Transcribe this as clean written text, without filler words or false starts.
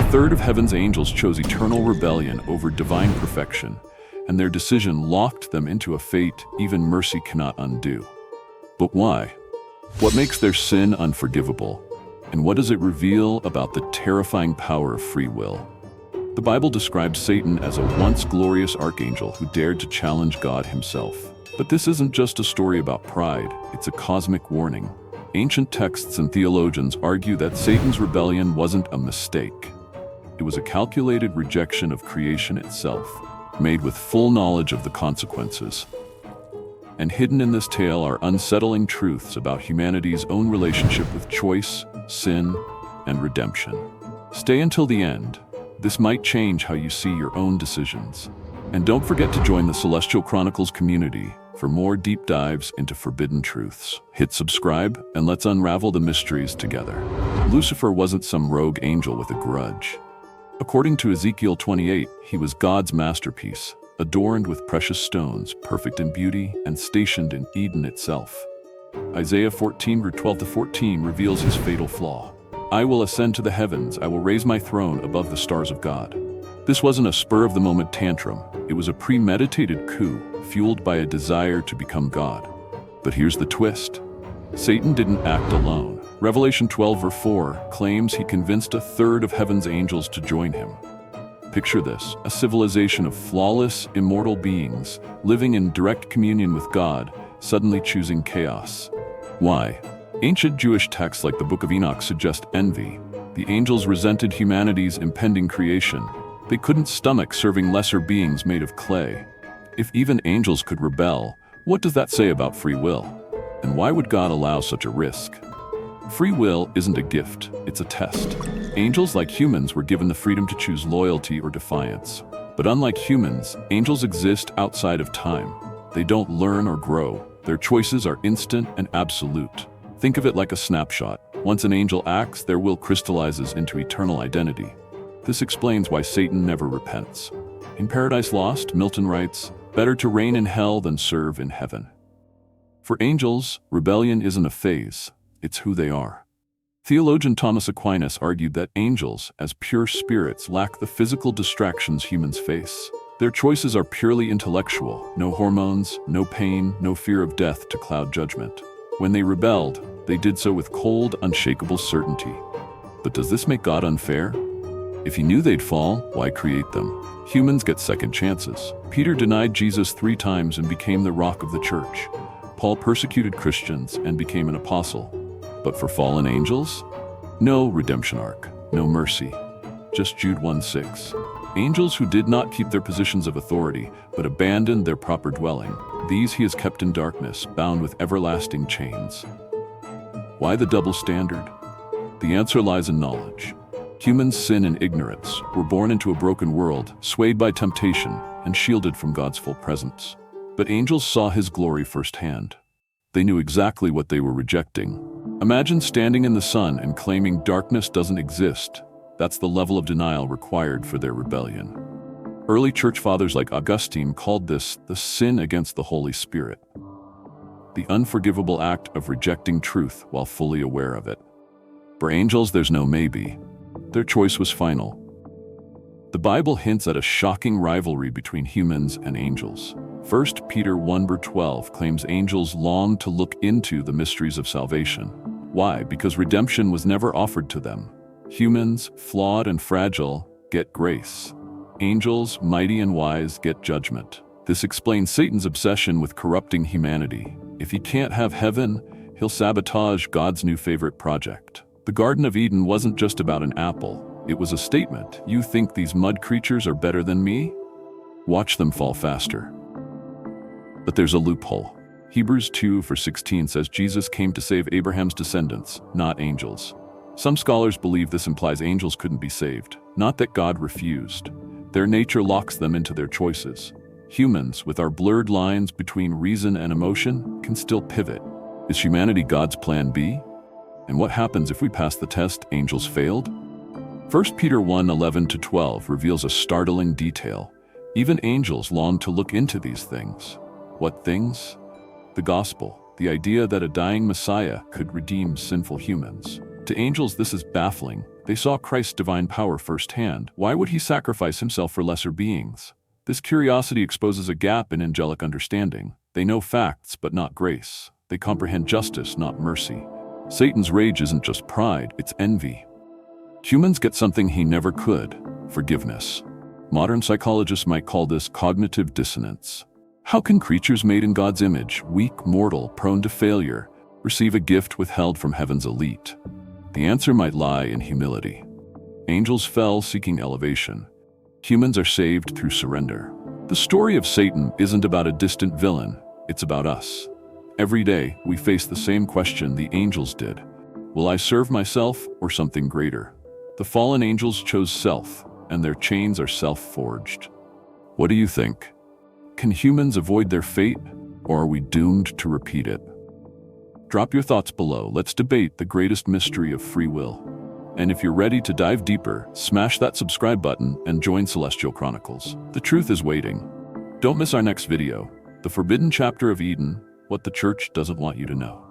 third of heaven's angels chose eternal rebellion over divine perfection, and their decision locked them into a fate even mercy cannot undo. But why? What makes their sin unforgivable? And what does it reveal about the terrifying power of free will? The Bible describes Satan as a once glorious archangel who dared to challenge God himself. But this isn't just a story about pride, it's a cosmic warning. Ancient texts and theologians argue that Satan's rebellion wasn't a mistake. It was a calculated rejection of creation itself, made with full knowledge of the consequences. And hidden in this tale are unsettling truths about humanity's own relationship with choice, sin, and redemption. Stay until the end. This might change how you see your own decisions. And don't forget to join the Celestial Chronicles community for more deep dives into forbidden truths. Hit subscribe and let's unravel the mysteries together. Lucifer wasn't some rogue angel with a grudge. According to Ezekiel 28, he was God's masterpiece, adorned with precious stones, perfect in beauty, and stationed in Eden itself. Isaiah 14:12-14 reveals his fatal flaw. I will ascend to the heavens, I will raise my throne above the stars of God. This wasn't a spur-of-the-moment tantrum, it was a premeditated coup, fueled by a desire to become God. But here's the twist. Satan didn't act alone. Revelation 12:4 claims he convinced a third of heaven's angels to join him. Picture this, a civilization of flawless, immortal beings, living in direct communion with God, suddenly choosing chaos. Why? Ancient Jewish texts like the Book of Enoch suggest envy. The angels resented humanity's impending creation. They couldn't stomach serving lesser beings made of clay. If even angels could rebel, what does that say about free will? And why would God allow such a risk? Free will isn't a gift, it's a test. Angels, like humans, were given the freedom to choose loyalty or defiance. But unlike humans, angels exist outside of time. They don't learn or grow. Their choices are instant and absolute. Think of it like a snapshot. Once an angel acts, their will crystallizes into eternal identity. This explains why Satan never repents. In Paradise Lost, Milton writes, "Better to reign in hell than serve in heaven." For angels, rebellion isn't a phase, it's who they are. Theologian Thomas Aquinas argued that angels, as pure spirits, lack the physical distractions humans face. Their choices are purely intellectual, no hormones, no pain, no fear of death to cloud judgment. When they rebelled, they did so with cold, unshakable certainty. But does this make God unfair? If he knew they'd fall, why create them? Humans get second chances. Peter denied Jesus 3 times and became the rock of the church. Paul persecuted Christians and became an apostle. But for fallen angels? No redemption arc, no mercy. Just Jude 1:6. Angels who did not keep their positions of authority, but abandoned their proper dwelling. These he has kept in darkness, bound with everlasting chains. Why the double standard? The answer lies in knowledge. Humans sin in ignorance, were born into a broken world, swayed by temptation, and shielded from God's full presence. But angels saw his glory firsthand. They knew exactly what they were rejecting. Imagine standing in the sun and claiming darkness doesn't exist. That's the level of denial required for their rebellion. Early church fathers like Augustine called this the sin against the Holy Spirit. The unforgivable act of rejecting truth while fully aware of it. For angels, there's no maybe. Their choice was final. The Bible hints at a shocking rivalry between humans and angels. 1 Peter 1:12 claims angels long to look into the mysteries of salvation. Why? Because redemption was never offered to them. Humans, flawed and fragile, get grace. Angels, mighty and wise, get judgment. This explains Satan's obsession with corrupting humanity. If he can't have heaven, he'll sabotage God's new favorite project. The Garden of Eden wasn't just about an apple. It was a statement. You think these mud creatures are better than me? Watch them fall faster. But there's a loophole. Hebrews 2:16 says Jesus came to save Abraham's descendants, not angels. Some scholars believe this implies angels couldn't be saved, not that God refused. Their nature locks them into their choices. Humans, with our blurred lines between reason and emotion, can still pivot. Is humanity God's plan B? And what happens if we pass the test angels failed? 1 Peter 1:11-12 reveals a startling detail. Even angels long to look into these things. What things? The gospel, the idea that a dying Messiah could redeem sinful humans. To angels, this is baffling. They saw Christ's divine power firsthand. Why would he sacrifice himself for lesser beings? This curiosity exposes a gap in angelic understanding. They know facts, but not grace. They comprehend justice, not mercy. Satan's rage isn't just pride, it's envy. Humans get something he never could: forgiveness. Modern psychologists might call this cognitive dissonance. How can creatures made in God's image, weak, mortal, prone to failure, receive a gift withheld from heaven's elite? The answer might lie in humility. Angels fell seeking elevation. Humans are saved through surrender. The story of Satan isn't about a distant villain, it's about us. Every day, we face the same question the angels did. Will I serve myself or something greater? The fallen angels chose self, and their chains are self-forged. What do you think? Can humans avoid their fate, or are we doomed to repeat it? Drop your thoughts below. Let's debate the greatest mystery of free will. And if you're ready to dive deeper, smash that subscribe button and join Celestial Chronicles. The truth is waiting. Don't miss our next video, The Forbidden Chapter of Eden, What the Church Doesn't Want You to Know.